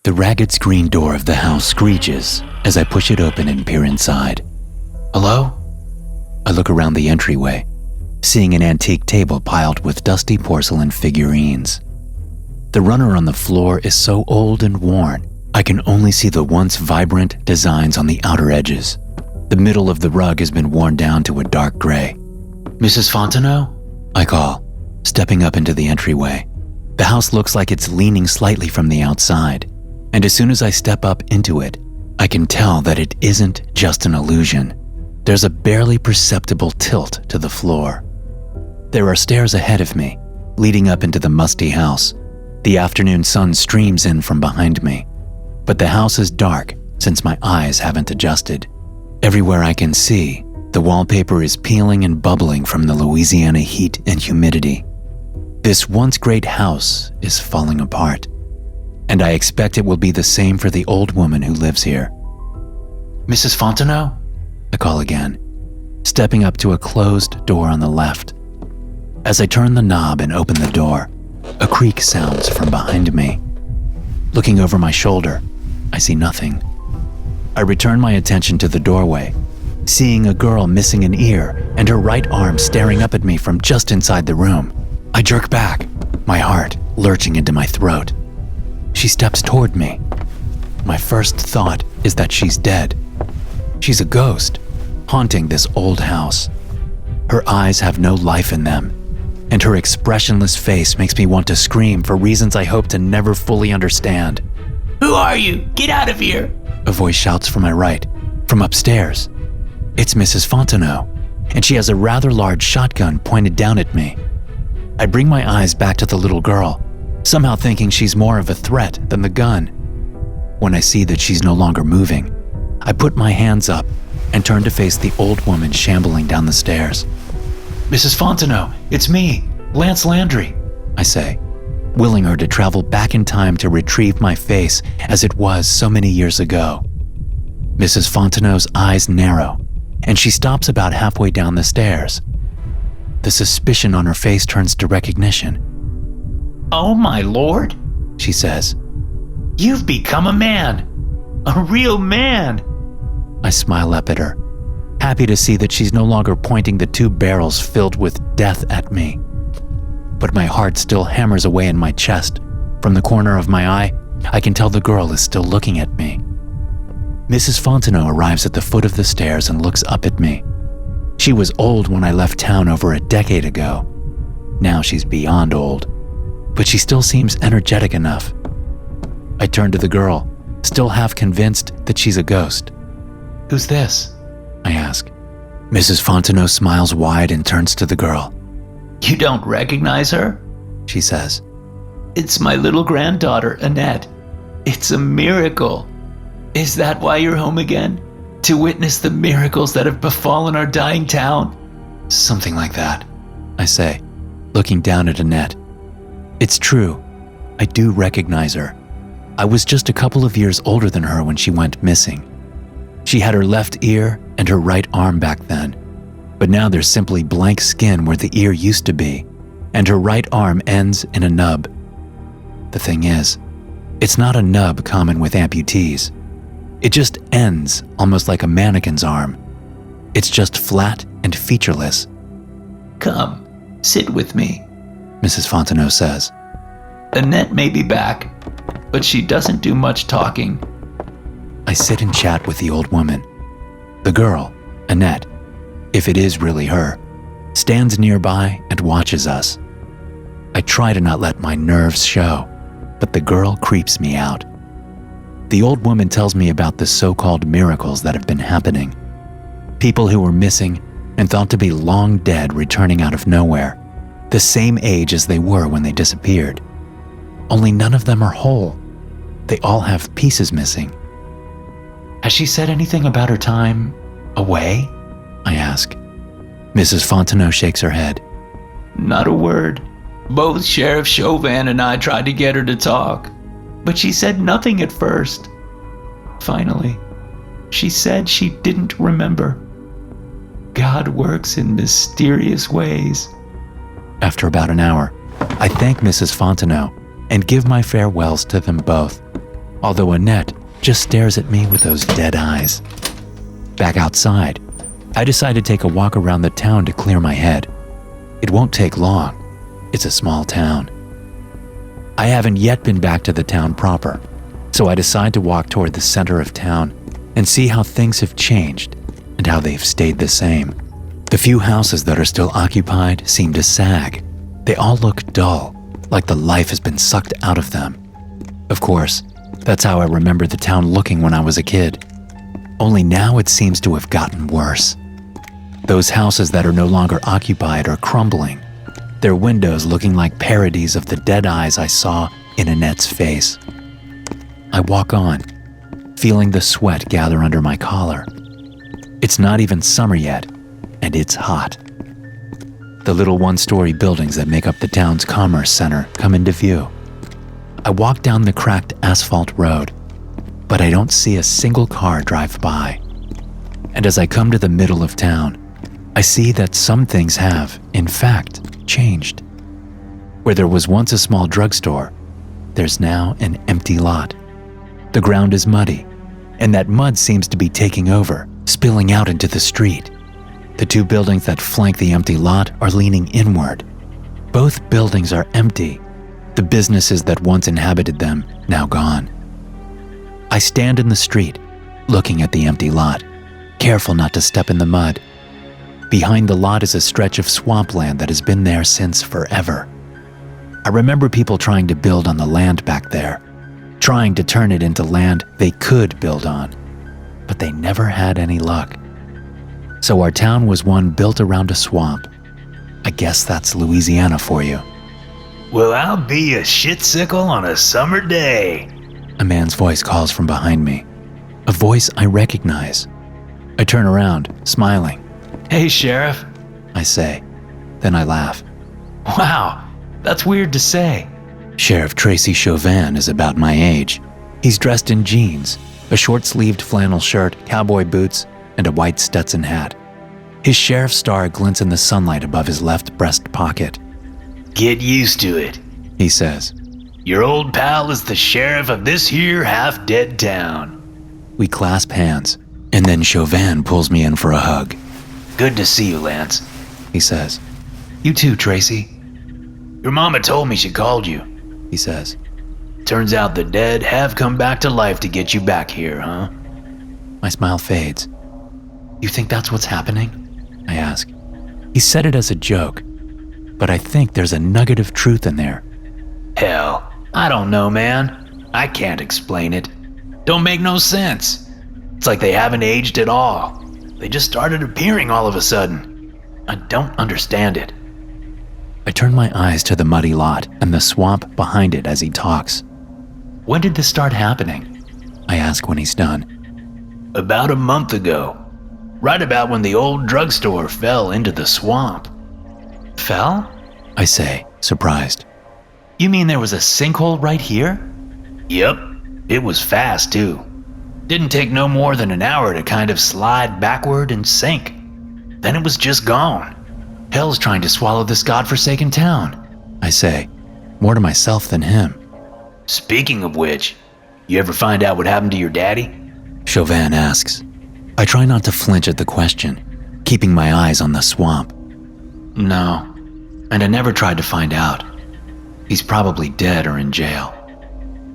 The ragged screen door of the house screeches as I push it open and peer inside. Hello? I look around the entryway, seeing an antique table piled with dusty porcelain figurines. The runner on the floor is so old and worn, I can only see the once vibrant designs on the outer edges. The middle of the rug has been worn down to a dark gray. Mrs. Fontenot? I call, stepping up into the entryway. The house looks like it's leaning slightly from the outside, and as soon as I step up into it, I can tell that it isn't just an illusion. There's a barely perceptible tilt to the floor. There are stairs ahead of me, leading up into the musty house. The afternoon sun streams in from behind me, but the house is dark since my eyes haven't adjusted. Everywhere I can see, the wallpaper is peeling and bubbling from the Louisiana heat and humidity. This once great house is falling apart, and I expect it will be the same for the old woman who lives here. Mrs. Fontenot? I call again, stepping up to a closed door on the left. As I turn the knob and open the door, a creak sounds from behind me. Looking over my shoulder, I see nothing. I return my attention to the doorway, seeing a girl missing an ear and her right arm staring up at me from just inside the room. I jerk back, my heart lurching into my throat. She steps toward me. My first thought is that she's dead. She's a ghost, haunting this old house. Her eyes have no life in them, and her expressionless face makes me want to scream for reasons I hope to never fully understand. Who are you? Get out of here! A voice shouts from my right, from upstairs. It's Mrs. Fontenot, and she has a rather large shotgun pointed down at me. I bring my eyes back to the little girl, somehow thinking she's more of a threat than the gun. When I see that she's no longer moving, I put my hands up and turn to face the old woman shambling down the stairs. Mrs. Fontenot, it's me, Lance Landry, I say, willing her to travel back in time to retrieve my face as it was so many years ago. Mrs. Fontenot's eyes narrow, and she stops about halfway down the stairs. The suspicion on her face turns to recognition. Oh my lord, she says. You've become a man, a real man. I smile up at her, happy to see that she's no longer pointing the two barrels filled with death at me. But my heart still hammers away in my chest. From the corner of my eye, I can tell the girl is still looking at me. Mrs. Fontenot arrives at the foot of the stairs and looks up at me. She was old when I left town over a decade ago. Now she's beyond old, but she still seems energetic enough. I turn to the girl, still half convinced that she's a ghost. Who's this? I ask. Mrs. Fontenot smiles wide and turns to the girl. You don't recognize her? She says. It's my little granddaughter, Annette. It's a miracle. Is that why you're home again? To witness the miracles that have befallen our dying town? Something like that, I say, looking down at Annette. It's true. I do recognize her. I was just a couple of years older than her when she went missing. She had her left ear and her right arm back then, but now there's simply blank skin where the ear used to be, and her right arm ends in a nub. The thing is, it's not a nub common with amputees. It just ends almost like a mannequin's arm. It's just flat and featureless. Come, sit with me, Mrs. Fontenot says. Annette may be back, but she doesn't do much talking. I sit and chat with the old woman. The girl, Annette, if it is really her, stands nearby and watches us. I try to not let my nerves show, but the girl creeps me out. The old woman tells me about the so-called miracles that have been happening. People who were missing and thought to be long dead returning out of nowhere, the same age as they were when they disappeared. Only none of them are whole. They all have pieces missing. Has she said anything about her time away? I ask. Mrs. Fontenot shakes her head. Not a word. Both Sheriff Chauvin and I tried to get her to talk, but she said nothing at first. Finally, she said she didn't remember. God works in mysterious ways. After about an hour, I thank Mrs. Fontenot and give my farewells to them both. although Annette just stares at me with those dead eyes. Back outside, I decide to take a walk around the town to clear my head. It won't take long. It's a small town. I haven't yet been back to the town proper, so I decide to walk toward the center of town and see how things have changed and how they've stayed the same. The few houses that are still occupied seem to sag. They all look dull, like the life has been sucked out of them. Of course, that's how I remember the town looking when I was a kid. Only now it seems to have gotten worse. Those houses that are no longer occupied are crumbling, their windows looking like parodies of the dead eyes I saw in Annette's face. I walk on, feeling the sweat gather under my collar. It's not even summer yet, and it's hot. The little one-story buildings that make up the town's commerce center come into view. I walk down the cracked asphalt road, but I don't see a single car drive by. And as I come to the middle of town, I see that some things have, in fact, changed. Where there was once a small drugstore, there's now an empty lot. The ground is muddy, and that mud seems to be taking over, spilling out into the street. The two buildings that flank the empty lot are leaning inward. Both buildings are empty, the businesses that once inhabited them now gone. I stand in the street, looking at the empty lot, careful not to step in the mud. Behind the lot is a stretch of swampland that has been there since forever. I remember people trying to build on the land back there, trying to turn it into land they could build on, but they never had any luck. So our town was one built around a swamp. I guess that's Louisiana for you. Well, I'll be a shit-sickle on a summer day. A man's voice calls from behind me, a voice I recognize. I turn around, smiling. Hey, Sheriff, I say. Then I laugh. Wow, that's weird to say. Sheriff Tracy Chauvin is about my age. He's dressed in jeans, a short-sleeved flannel shirt, cowboy boots, and a white Stetson hat. His sheriff's star glints in the sunlight above his left breast pocket. Get used to it, he says. Your old pal is the sheriff of this here half-dead town. We clasp hands, and then Chauvin pulls me in for a hug. Good to see you, Lance, he says. You too, Tracy. Your mama told me she called you, he says. Turns out the dead have come back to life to get you back here, huh? My smile fades. You think that's what's happening? I ask. He said it as a joke, but I think there's a nugget of truth in there. Hell, I don't know, man. I can't explain it. Don't make no sense. It's like they haven't aged at all. They just started appearing all of a sudden. I don't understand it. I turn my eyes to the muddy lot and the swamp behind it as he talks. When did this start happening? I ask when he's done. About a month ago. Right about when the old drugstore fell into the swamp. Fell? I say, surprised. You mean there was a sinkhole right here? Yep, it was fast too. Didn't take no more than an hour to kind of slide backward and sink. Then it was just gone. Hell's trying to swallow this godforsaken town, I say, more to myself than him. Speaking of which, you ever find out what happened to your daddy? Chauvin asks. I try not to flinch at the question, keeping my eyes on the swamp. No, and I never tried to find out. He's probably dead or in jail.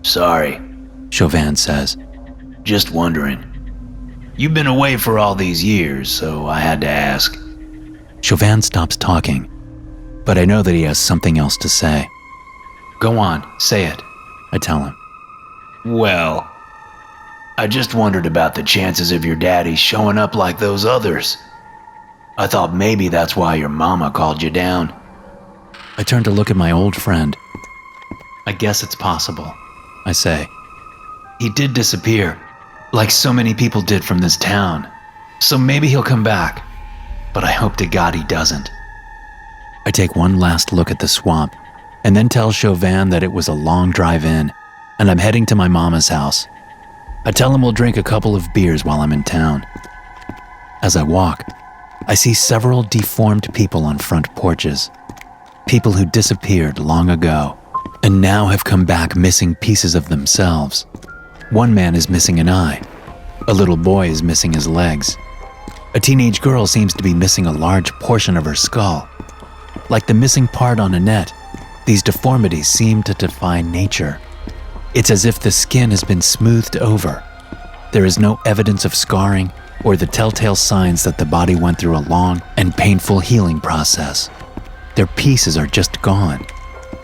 Sorry, Chauvin says. Just wondering. You've been away for all these years, so I had to ask. Chauvin stops talking, but I know that he has something else to say. Go on, say it, I tell him. Well, I just wondered about the chances of your daddy showing up like those others. I thought maybe that's why your mama called you down. I turn to look at my old friend. I guess it's possible, I say. He did disappear, like so many people did from this town. So maybe he'll come back, but I hope to God he doesn't. I take one last look at the swamp, and then tell Chauvin that it was a long drive in, and I'm heading to my mama's house. I tell him we'll drink a couple of beers while I'm in town. As I walk, I see several deformed people on front porches. People who disappeared long ago, and now have come back missing pieces of themselves. One man is missing an eye. A little boy is missing his legs. A teenage girl seems to be missing a large portion of her skull. Like the missing part on Annette, these deformities seem to defy nature. It's as if the skin has been smoothed over. There is no evidence of scarring or the telltale signs that the body went through a long and painful healing process. Their pieces are just gone.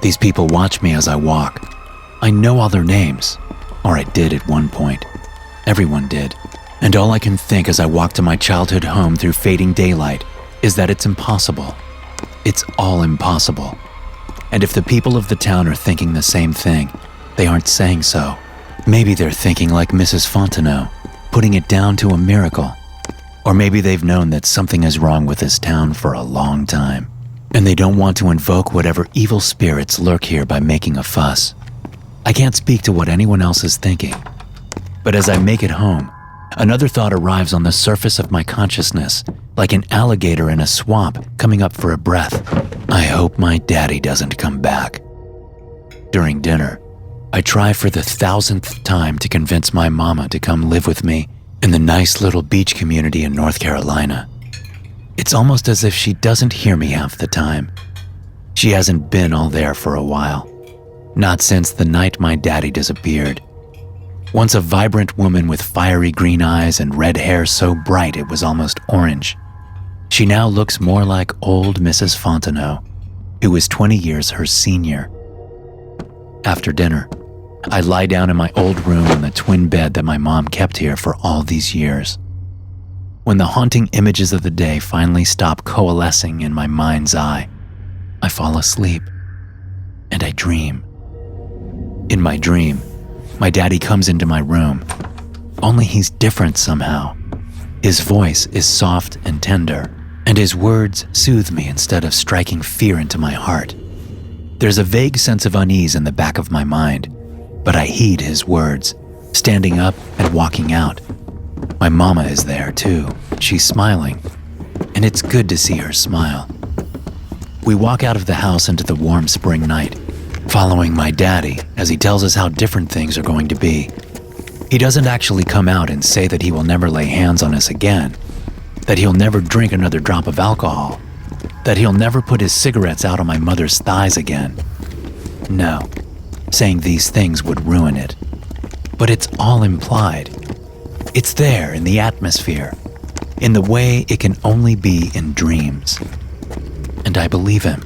These people watch me as I walk. I know all their names, or I did at one point. Everyone did. And all I can think as I walk to my childhood home through fading daylight is that it's impossible. It's all impossible. And if the people of the town are thinking the same thing, they aren't saying so. Maybe they're thinking like Mrs. Fontenot, putting it down to a miracle. Or maybe they've known that something is wrong with this town for a long time, and they don't want to invoke whatever evil spirits lurk here by making a fuss. I can't speak to what anyone else is thinking. But as I make it home, another thought arrives on the surface of my consciousness, like an alligator in a swamp coming up for a breath. I hope my daddy doesn't come back. During dinner, I try for the 1,000th time to convince my mama to come live with me in the nice little beach community in North Carolina. It's almost as if she doesn't hear me half the time. She hasn't been all there for a while. Not since the night my daddy disappeared. Once a vibrant woman with fiery green eyes and red hair so bright it was almost orange. She now looks more like old Mrs. Fontenot, who was 20 years her senior. After dinner, I lie down in my old room on the twin bed that my mom kept here for all these years. When the haunting images of the day finally stop coalescing in my mind's eye, I fall asleep, and I dream. In my dream, my daddy comes into my room, only he's different somehow. His voice is soft and tender, and his words soothe me instead of striking fear into my heart. There's a vague sense of unease in the back of my mind, but I heed his words, standing up and walking out. My mama is there too. She's smiling, and it's good to see her smile. We walk out of the house into the warm spring night, following my daddy as he tells us how different things are going to be. He doesn't actually come out and say that he will never lay hands on us again, that he'll never drink another drop of alcohol, that he'll never put his cigarettes out on my mother's thighs again. No, saying these things would ruin it. But it's all implied. It's there in the atmosphere, in the way it can only be in dreams. And I believe him.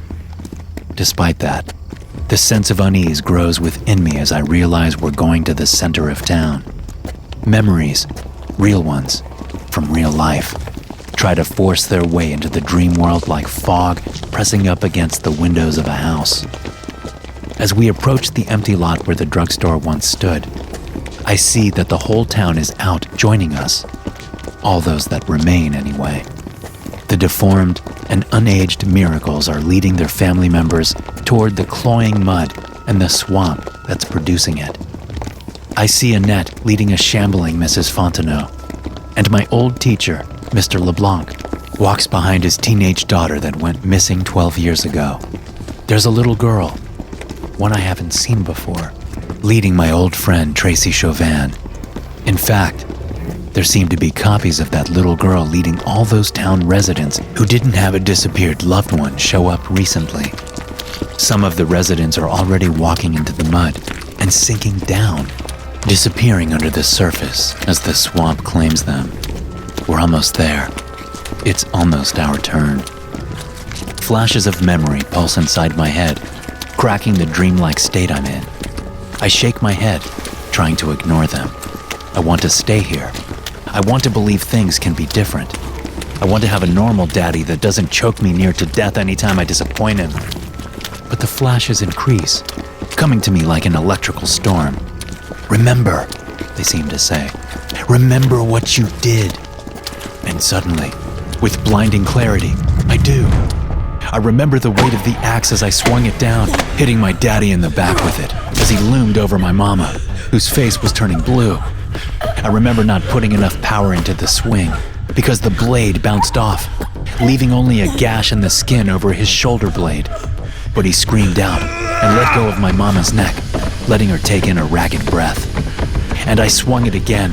Despite that, the sense of unease grows within me as I realize we're going to the center of town. Memories, real ones, from real life, try to force their way into the dream world like fog pressing up against the windows of a house. As we approach the empty lot where the drugstore once stood, I see that the whole town is out joining us. All those that remain, anyway. The deformed and unaged miracles are leading their family members toward the cloying mud and the swamp that's producing it. I see Annette leading a shambling Mrs. Fontenot, and my old teacher, Mr. LeBlanc, walks behind his teenage daughter that went missing 12 years ago. There's a little girl, one I haven't seen before, leading my old friend Tracy Chauvin. In fact, there seem to be copies of that little girl leading all those town residents who didn't have a disappeared loved one show up recently. Some of the residents are already walking into the mud and sinking down, disappearing under the surface as the swamp claims them. We're almost there. It's almost our turn. Flashes of memory pulse inside my head, cracking the dreamlike state I'm in. I shake my head, trying to ignore them. I want to stay here. I want to believe things can be different. I want to have a normal daddy that doesn't choke me near to death anytime I disappoint him. But the flashes increase, coming to me like an electrical storm. Remember, they seem to say. Remember what you did. And suddenly, with blinding clarity, I do. I remember the weight of the axe as I swung it down, hitting my daddy in the back with it, as he loomed over my mama, whose face was turning blue. I remember not putting enough power into the swing, because the blade bounced off, leaving only a gash in the skin over his shoulder blade. But he screamed out and let go of my mama's neck, letting her take in a ragged breath. and I swung it again,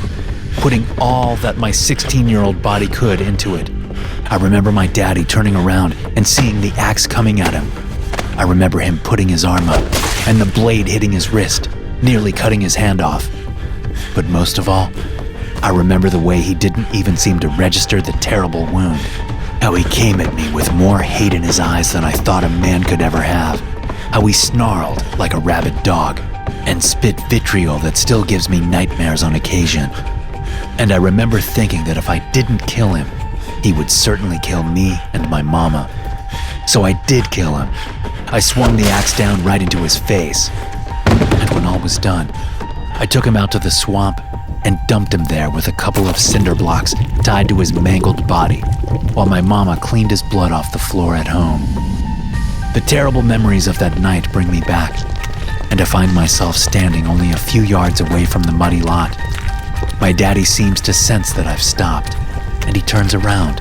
putting all that my 16-year-old body could into it. I remember my daddy turning around and seeing the axe coming at him. I remember him putting his arm up and the blade hitting his wrist, nearly cutting his hand off. But most of all, I remember the way he didn't even seem to register the terrible wound. How he came at me with more hate in his eyes than I thought a man could ever have. How he snarled like a rabid dog and spit vitriol that still gives me nightmares on occasion. And I remember thinking that if I didn't kill him, he would certainly kill me and my mama. So I did kill him. I swung the axe down right into his face. And when all was done, I took him out to the swamp and dumped him there with a couple of cinder blocks tied to his mangled body, while my mama cleaned his blood off the floor at home. The terrible memories of that night bring me back, and I find myself standing only a few yards away from the muddy lot. My daddy seems to sense that I've stopped, and he turns around.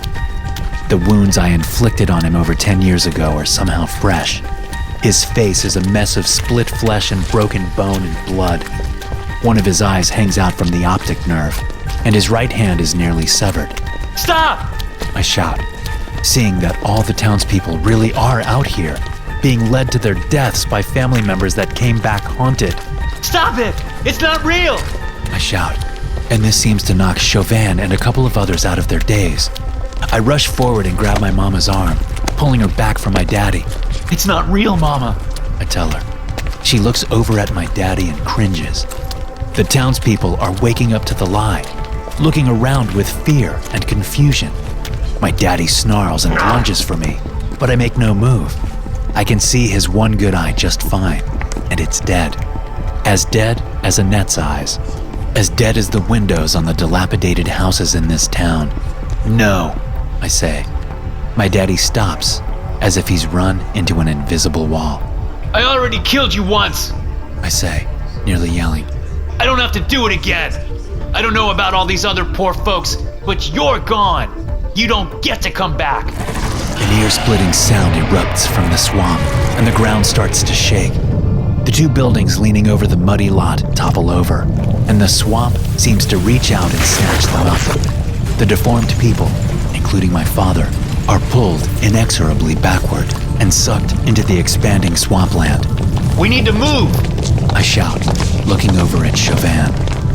The wounds I inflicted on him over 10 years ago are somehow fresh. His face is a mess of split flesh and broken bone and blood. One of his eyes hangs out from the optic nerve, and his right hand is nearly severed. Stop! I shout, seeing that all the townspeople really are out here, being led to their deaths by family members that came back haunted. Stop it! It's not real! I shout, and this seems to knock Chauvin and a couple of others out of their daze. I rush forward and grab my mama's arm, pulling her back from my daddy. It's not real, Mama, I tell her. She looks over at my daddy and cringes. The townspeople are waking up to the lie, looking around with fear and confusion. My daddy snarls and lunges for me, but I make no move. I can see his one good eye just fine, and it's dead. As dead as Annette's eyes. As dead as the windows on the dilapidated houses in this town. No, I say. My daddy stops, as if he's run into an invisible wall. I already killed you once, I say, nearly yelling. I don't have to do it again. I don't know about all these other poor folks, but you're gone. You don't get to come back. An ear-splitting sound erupts from the swamp, and the ground starts to shake. The two buildings leaning over the muddy lot topple over, and the swamp seems to reach out and snatch them up. The deformed people, including my father, are pulled inexorably backward and sucked into the expanding swampland. We need to move! I shout, looking over at Chauvin.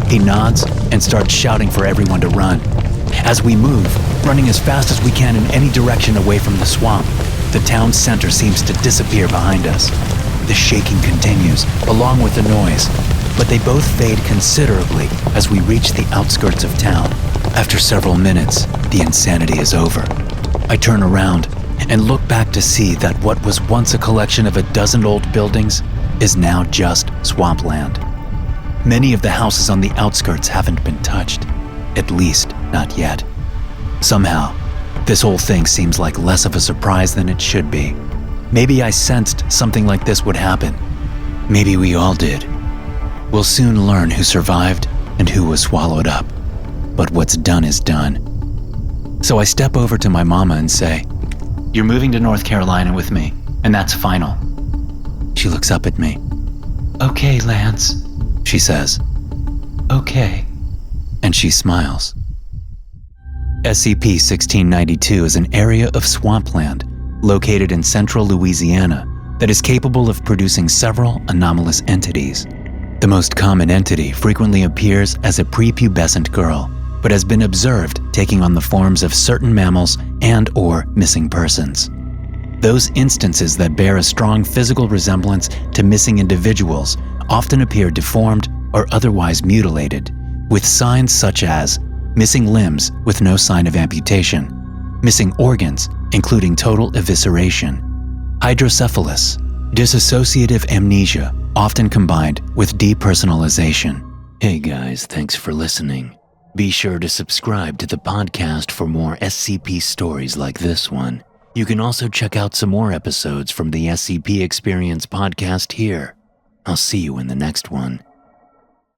He nods and starts shouting for everyone to run. As we move, running as fast as we can in any direction away from the swamp, the town center seems to disappear behind us. The shaking continues, along with the noise, but they both fade considerably as we reach the outskirts of town. After several minutes, the insanity is over. I turn around and look back to see that what was once a collection of a dozen old buildings is now just swampland. Many of the houses on the outskirts haven't been touched, at least not yet. Somehow, this whole thing seems like less of a surprise than it should be. Maybe I sensed something like this would happen. Maybe we all did. We'll soon learn who survived and who was swallowed up. But what's done is done. So I step over to my mama and say, "You're moving to North Carolina with me, and that's final." She looks up at me. "Okay, Lance," she says. "Okay." And she smiles. SCP-1692 is an area of swampland located in central Louisiana that is capable of producing several anomalous entities. The most common entity frequently appears as a prepubescent girl, but has been observed taking on the forms of certain mammals and/or missing persons. Those instances that bear a strong physical resemblance to missing individuals often appear deformed or otherwise mutilated, with signs such as missing limbs with no sign of amputation, missing organs including total evisceration, hydrocephalus, dissociative amnesia, often combined with depersonalization. Hey guys, thanks for listening. Be sure to subscribe to the podcast for more SCP stories like this one. You can also check out some more episodes from the SCP Experience podcast here. I'll see you in the next one.